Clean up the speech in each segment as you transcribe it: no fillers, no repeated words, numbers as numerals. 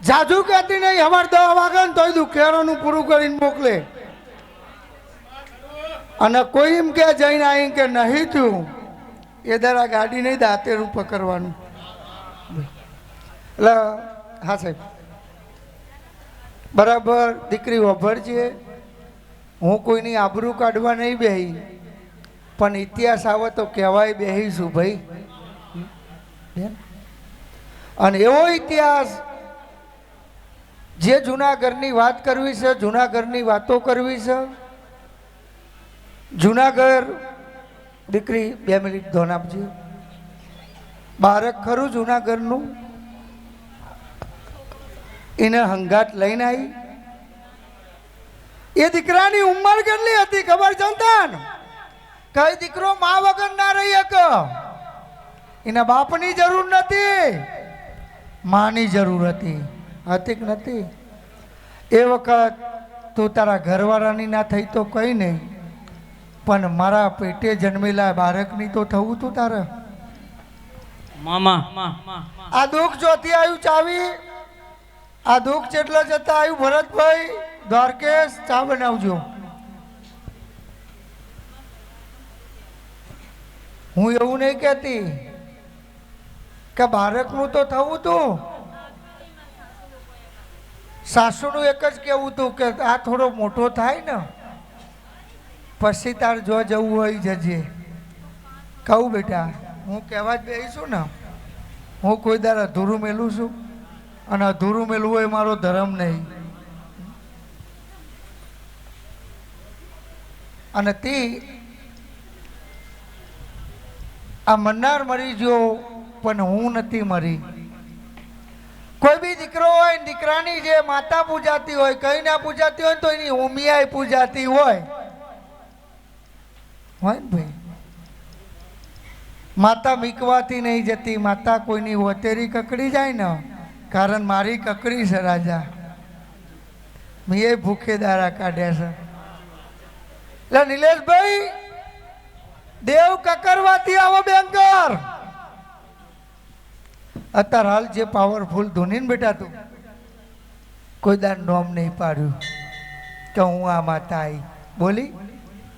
જાજુ કહેતી નહીં, અમારે 10 વાગે ને તોય દુખેરાનું પૂરું કરીને મોકલે. અને કોઈ એમ કે જઈને આવી કે નહીં થયું એ દરા ગાડી નહીં દાંતેરું પકડવાનું. એટલે હા સાહેબ બરાબર દીકરી વભરજે. હું કોઈની આબરૂ કાઢવા નહીં બેહી, પણ ઇતિહાસ આવે તો કહેવાય બેહીશું ભાઈ. અને એવો ઇતિહાસ જે જૂનાગઢની વાત કરવી છે, જૂનાગઢની વાતો કરવી છે. જૂનાગઢ દીકરી 2 મિનિટ ધોન આપજો. બાળક ખરું જૂનાગઢનું, એને હંગાટ લઈને આવી. એ દીકરાની ઉંમર કેટલી હતી ખબર સંતાન? કઈ દીકરો મા વગર ના રહી શકે. એના બાપની જરૂર નથી, માની જરૂર હતી. હતી કે નથી? એ વખત તું તારા ઘરવાળાની ના થઈ તો કઈ નહીં, પણ મારા પેટે જન્મેલા બાળકની તો થવું તું તારે. મામા આ દુઃખ જોતી આવ્યું ચાવી, આ દુઃખ જેટલા જતા આવ્યું ભરતભાઈ દ્વારકેશ. ચા બનાવજો. હું એવું નહીં કહેતી કે બાળકનું તો થવું તું. સાસુનું એક જ કહેવું તું કે આ થોડો મોટો થાય ને પછી તાર જો જવું હોય જજે. કહું બેટા, હું કહેવા જ બેસીશું ને. હું કોઈ દર અધૂરું મેલું છું, અને અધૂરું મેલવું એ મારો ધર્મ નહીં. અને તે આ મન્નાર મરી ગયો, પણ હું નથી મરી. કોઈ બી દીકરો હોય, દીકરાની જે માતા પૂજાતી હોય, કઈ ના પૂજાતી હોય તો એની ઉમિયાય પૂજાતી હોય ને ભાઈ. માતા મીકવાથી નહીં જતી, માતા કોઈની વતેરી કકડી જાય ને, કારણ મારી કકડી છે રાજા. મેં એ ભૂખે દારા કાઢ્યા છે. એટલે નિલેશભાઈ, દેવ કકરવાથી આવો બેંકર. અત્યારે હાલ જે પાવરફુલ ધૂની બેટા તું કોઈ દાન નોમ નહીં પાડ્યું કે હું આ માતા આવી બોલી.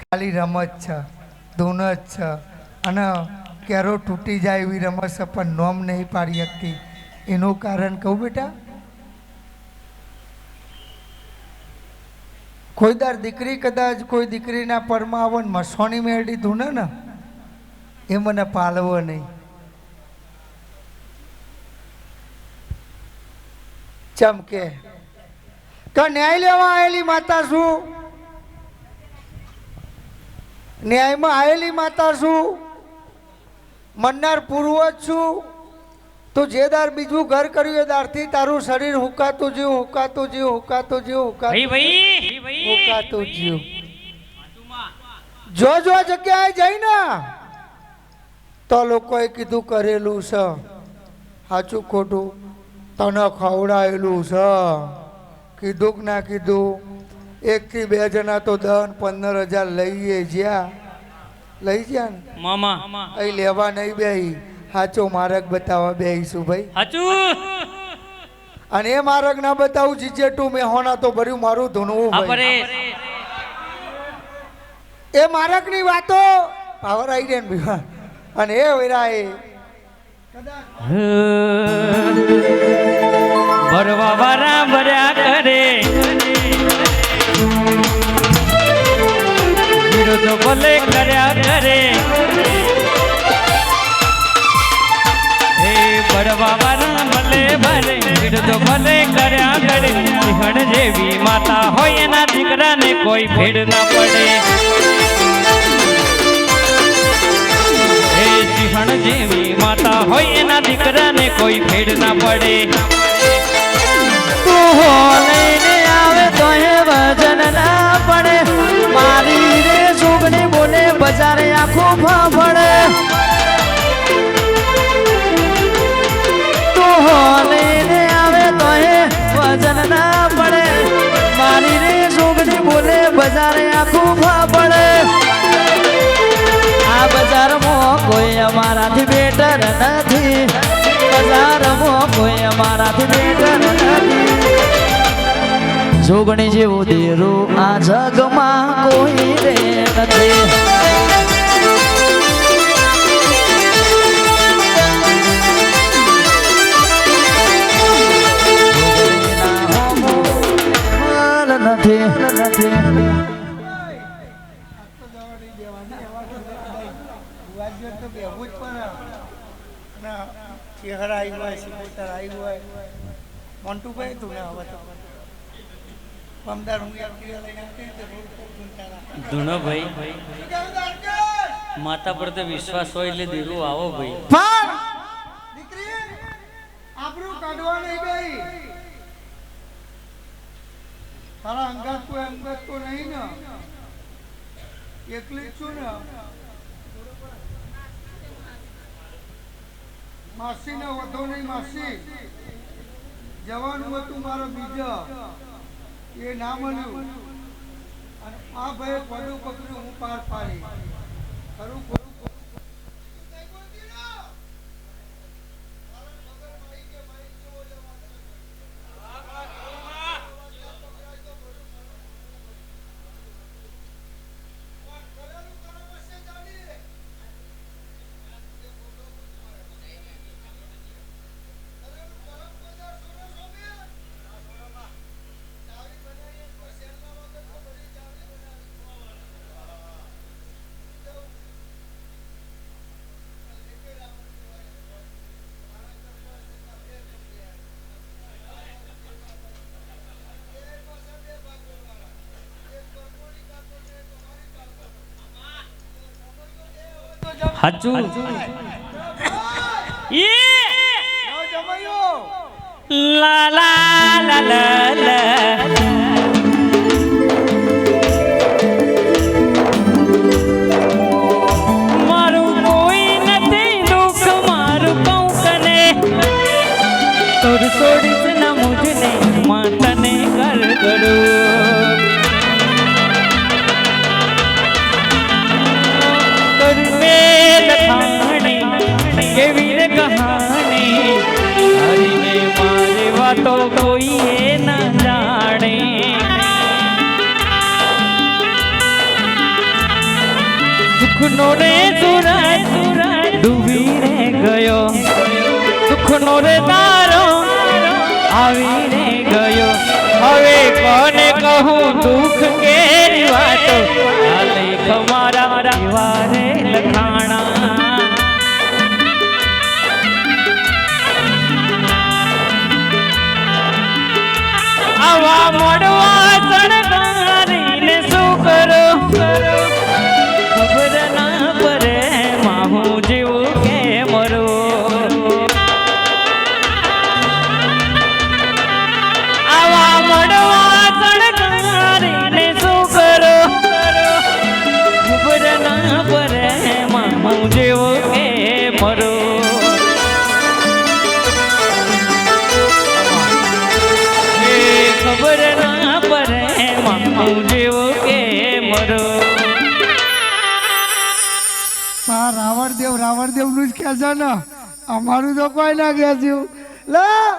ખાલી રમત છે, ધૂન જ છે, અને કેરો તૂટી જાય એવી રમત છે, પણ નોમ નહીં પાડી શકતી. એનું કારણ કહું બેટા, કોઈ દર દીકરી કદાચ કોઈ દીકરીના પરમાં આવો ને મસોની મેળડી ધૂને ને એ મને પાલવો નહીં. ચમકે કે ન્યાય લેવા આવેલી માતા શું, ન્યાયમાં આવેલી માતા શું, મન્નાર પૂર્વજ છું. તો જે દાર બીજું ઘર કર્યું એ દારથી તારું શરીર હુકાતું જીવ, હુકાતું જીવ, હુકાતું જીવ, હુકાતું જીવ. જો જગ્યાએ જઈને તો લોકોએ કીધું કરેલું છે, સાચું ખોટું તને ખવડાયેલું છે. કીધું કે ના કીધું? 1 થી 2 જણા તો 10-15 હજાર લઈ ગયા ને મામા. અહીં લેવા નહીં બેહી, સાચો માર્ગ બતાવવા બેહીશું ભાઈ. અને એ માર્ગ ના બતાવું જીજેટું મેં હોના તો ભર્યું મારું ધૂનવું ભાઈ. એ માર્ગની વાતો પાવર આવી જાય ને. અને એ વેરાએ ભરવા વારા ભર્યા કરે, વિરોધો ભલે કર્યા કરે. હે ભરવા વારા ભલે ભલે, વિરોધો ભલે કર્યા કરે. સિંહણ જેવી માતા હોય એના દીકરાને કોઈ ભેડ ના પડે. હે સિંહણ જેવી માતા હોય એના દીકરાને કોઈ ભેડ ના પડે. લઈને આવે તો હે વજન ના પડે. મારી રે સુગણી બોલે બજારે આખું ફાફડે. લઈને આવે તો હે વજન ના પડે. મારી રે સુગણી બોલે બજારે આખું ફાફડે. આ બજારમાં કોઈ અમારાથી બેટર નથી, બજારમાં કોઈ અમારાથી બેટર જોગણી જેવું દેરું આ જગમાં કોઈ રે નથી. ચહેરા આવ્યું હોય સિબુતર આવ્યું હોય મોન્ટુભાઈ તું ને હવે તો પમદાર હું લઈને આવતી તો રોડ પર ચૂંટાડા ધૂનો ભાઈ માતા પર તો વિશ્વાસ હોય એટલે દીરું આવો ભાઈ. પણ દીકરી આબરૂ કાઢવા નહીં ગઈ. તારા અંગત કોઈ અંગત તો નહીં ને, એકલી જ છું ને. માસી ને વધો નહીં માસી જવાનું હતું મારો બીજા એ ના મળ્યું અને આ ભાઈ પડું પકડ્યું હું પાર પાડી ખરું હાચું લા લા લા લા લા. મારું કોઈ નથી દુઃખ મારું કહું કને તોડ છોડીશ ના મુજને માતાને કર કરું કેવી રે કહાની હરીને મારે વાતો કોઈ ના જાણે. સુખનો રે સુરાય સુરાય ડૂબી રે ગયો, સુખનો રે તારો આવી રે ગયો. હવે કોને કહું દુઃખ કેરી વાતો આ લેખ મારા વારે લખાણા. આવા મોડવા સણગારીને શું કરો ખબર ના પડે માહું જેવું કે મરો. આવા મોડવા સણગારીને શું કરો ખબર ના પડે માહું જેવું કે મરો. ખબર ના પડે મામું જેવો કે મરો. રાવણદેવ નું જ કે છે ને, અમારું તો કોઈ ના કે છે. લા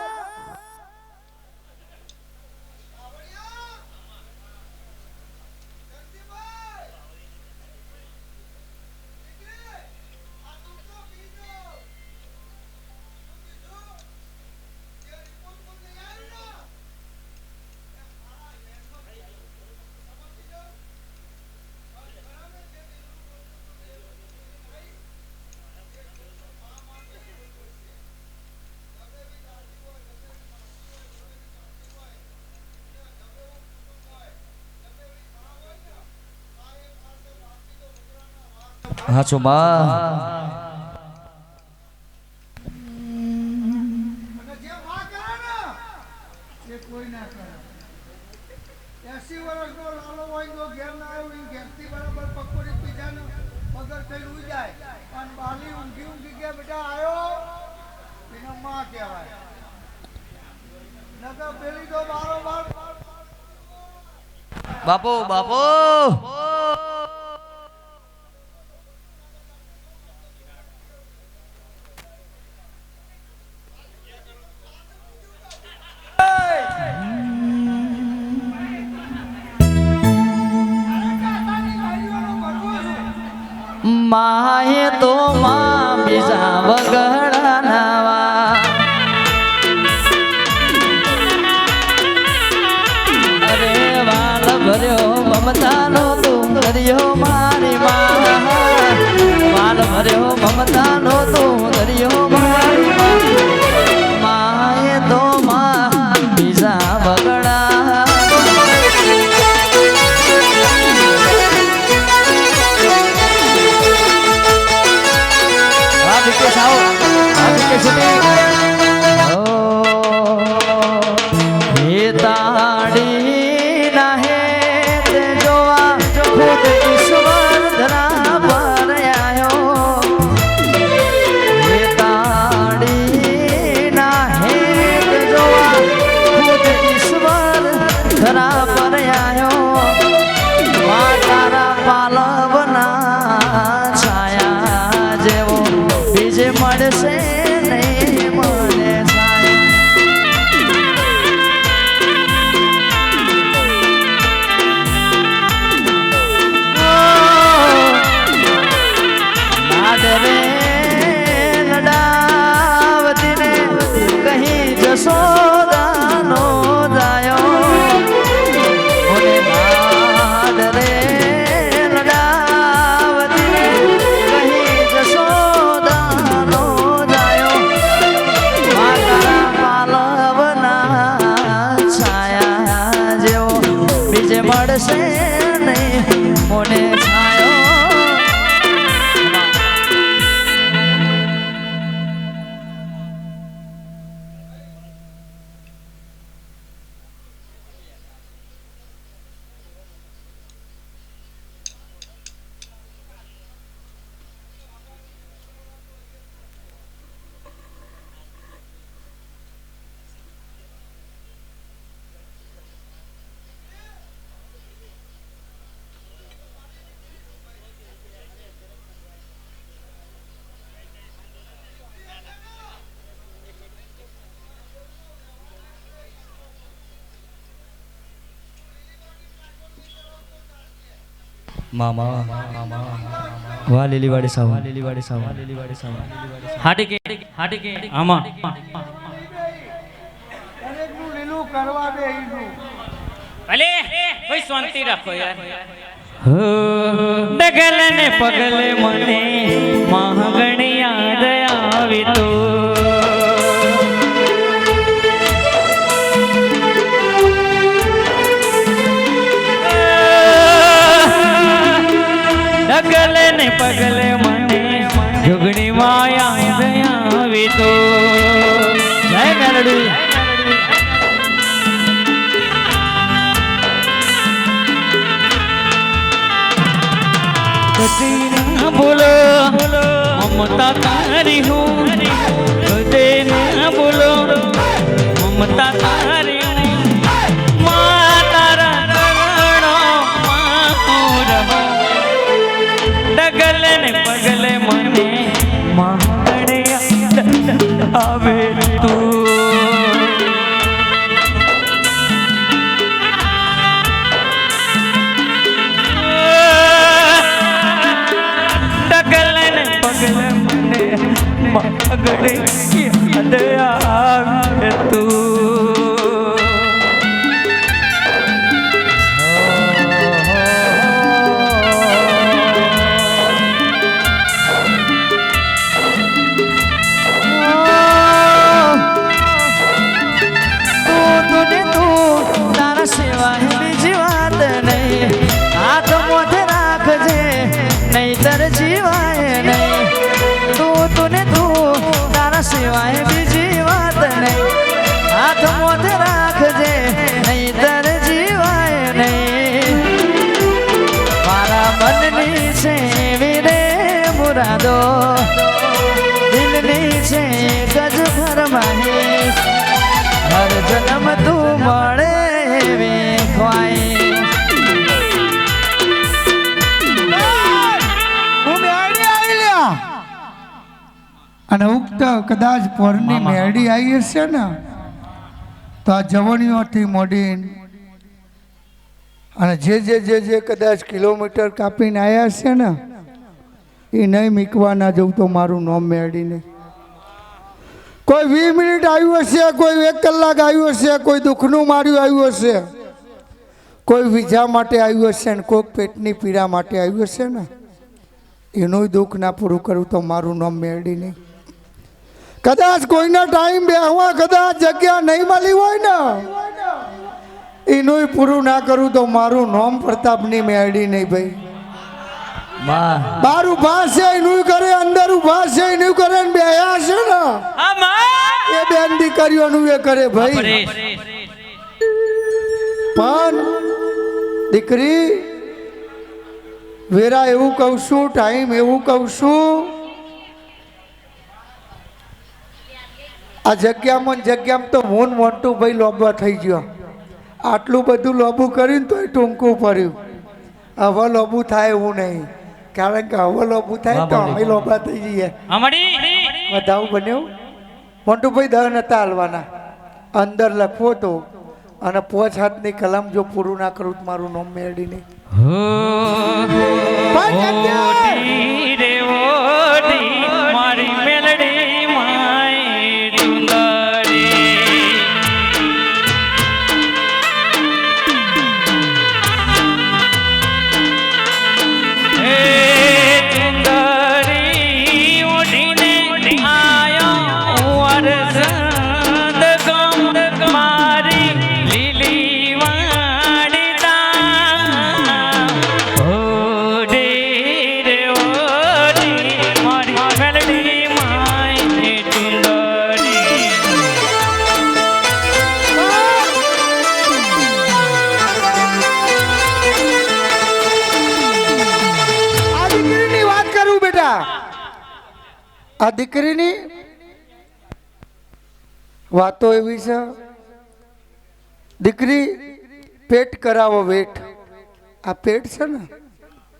હાચું માં જે માં કરે ને એ કોઈ ના કરે. 80 વર્ષનો લાલો હોય તો ઘેર ના આવ્યો એ ઘેરથી બરાબર પકોડી પીધા ને પગર થઈ ઉઈ જાય અને બાલી ઊંઘી કે બેટા આવ્યો એને માં કહેવાય. નકર પેલી તો બારોબાર બાપુ બાપુ બીજા વગડા નાવા અરે વાલ ભર્યો મમતાનો તું દરિયો મારી માં વાલ ભર્યો મમતાનો તું દરિયો મારી માં માએ તો માં બીજા વગડા વિકેશ આવો આ વિકેશ હે તાડી ના હે તે જોવા ખુદ ઈશ્વર ધરા પર આયો હે તાડી ના હે તે જોવા ખુદ ઈશ્વર ધરા પર આયો મા તારા પાલવના છાયા જેવો બીજે મળશે નહીં મને રે લડાવતી ને કહી જશોદાનો જાયો ઓને નાદ રે લડાવતી ને કહી જશોદાનો જાયો માતા પાલવના છાયા જેવો બીજે મળશે નહીં મોને છાયો મામા વાહ લીલીવાડી સાવા લીલીવાડી સાવા લીલીવાડી સાવા હાટી કે આમાં દરેકનું લીલું કરવા દે ઈનું. ભલે કોઈ શાંતિ રાખો યાર હો ડગલે ને પગલે મને મહાગણી યાદ આવી તો ડગલે ને પગલે મને જુગણી માયા આવી તો જય મેલડી કદી ના બોલો મમતા તારી હું કદી ના બોલો મમતા તારી મા તારા રણો માં હું રહો ડગલે ને પગલે મને મારે આવે તું મગડે યાદ આવે તું તારા સિવાય બીજી વાત નહીં હાથ મોઢે રાખજે નહીતર જીવાય નહીં તું તારા સિવાય બીજી વાત નહીં હાથ મોઢે રાખજે નહીતર જીવાય નહીં મારા મનની છે વીરે મુરાદો દિલની છે ગજ ફરમાઈશ હર જન્મ તું મળે એવી ખ્વાઈ અને ઉક્ત કદાચ પોરની મેળી આવી હશે ને તો આ જવણીઓથી મોડી અને જે કદાચ કિલોમીટર કાપીને આવ્યા હશે ને એ નહીં મીકવા ના જવું તો મારું નામ મેળીને કોઈ 20 મિનિટ આવ્યું હશે, કોઈ 1 કલાક આવ્યું હશે, કોઈ દુઃખનું માર્યું આવ્યું હશે, કોઈ વિઝા માટે આવ્યું હશે ને કોઈક પેટની પીડા માટે આવ્યું હશે ને એનું દુઃખ ના પૂરું કરું તો મારું નામ મેળવી નહીં. કદાચ કોઈના ટાઈમ બેહવા કદાચ જગ્યા નહીં મળી હોય ને એનું પૂરું ના કરું તો મારું નામ પ્રતાપની મેળવી નહીં ભાઈ. બાર ઉભા છે એનું કરે, અંદર ઉભા છે એનું કરે ને બેહ્યા છે ને એ બેન દીકરીઓનું એ કરે ભાઈ. પણ દીકરી વેરા એવું કહું છું, ટાઈમ એવું કહું છું, આ જગ્યામાં તો હું મોટું ભાઈ લોબા થઈ ગયો. આટલું બધું લોબું કર્યું ને તોય ટૂંકું પડ્યું. હવે લોબું થાય એવું નહીં, કારણ કે હવે લોબું થાય તો અમે લોબા થઈ જઈએ. વધાવું બન્યું મોટું ભાઈ 10 નતા હાલવાના, અંદર લખવો તો અને 5 હાથની કલમ જો પૂરું ના કરું તો મારું નામ મેળવી નહીં. મારી મેલડી માય ચુંદડી હે ચુંદડી ઓઢીને આયો વરસાદ ગમ મારી લીલી વાડી આ દીકરીની વાતો એવી છે. દીકરી પેટ કરાવો વેટ, આ પેટ છે ને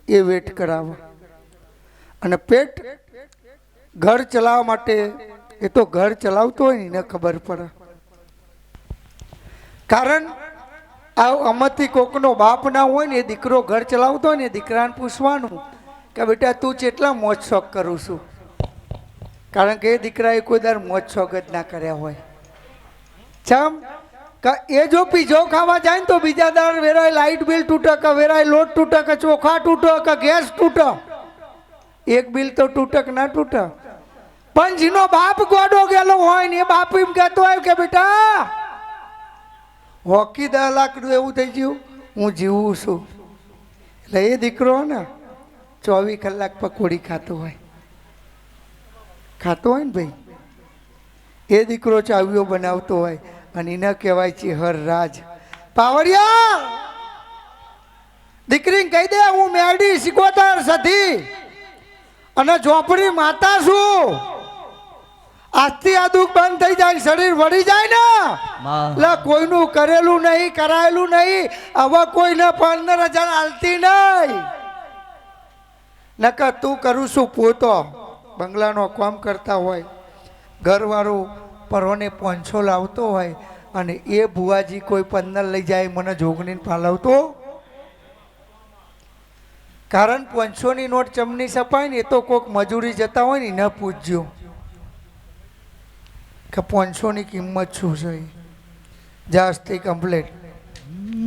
એ વેટ કરાવો અને પેટ ઘર ચલાવવા માટે એ તો ઘર ચલાવતો હોય ને એને ખબર પડે. કારણ આમાંથી કોકનો બાપ ના હોય ને એ દીકરો ઘર ચલાવતો હોય ને દીકરાને પૂછવાનું કે બેટા તું કેટલા મોજ શોખ કરું છું, કારણ કે એ દીકરાએ કોઈ દર મોજ શોખ જ ના કર્યા હોય. ચમ એ જો પીઝો ખાવા જાય ને તો બીજા દર વેરાય લાઇટ બિલ તૂટે, કે વેરાય લોટ તૂટે, કે ચોખા તૂટે, કે ગેસ તૂટે. એક બિલ તો તૂટક ના તૂટે. પણ જેનો બાપ ગોડો ગયેલો હોય ને એ બાપ એમ કહેતો હોય કે બેટા હોકી 10 લાખનું એવું થઈ ગયું, હું જીવું છું. એટલે એ દીકરો ને 24 કલાક પકોડી ખાતો હોય ને ભાઈ. એ દીકરો ચાવીઓ બનાવતો હોય અને એને કહેવાય છે હર રાજ. પાવડિયા દીકરીને કહી દે હું મેડી 77 સધી અને ઝોપડી માતા છું. આજથી આ દુઃખ બંધ થઈ જાય, શરીર વળી જાય ને એટલે કોઈનું કરેલું નહીં, કરાયેલું નહીં, હવે કોઈને 15,000 હાલતી નહીં. નકર તું કરું છું પોતો બંગલાનો કામ કરતા હોય, ઘરવાળો પરોને 500 લાવતો હોય અને એ ભુવાજી કોઈ 15 લઈ જાય મને જોગણીને પાલવતો. કારણ 500ની નોટ ચમની સપાય ને એ તો કોઈક મજૂરી જતા હોય ને ન પૂછજો કે 500ની કિંમત શું છે. જાસ્તી કમ્પ્લેટ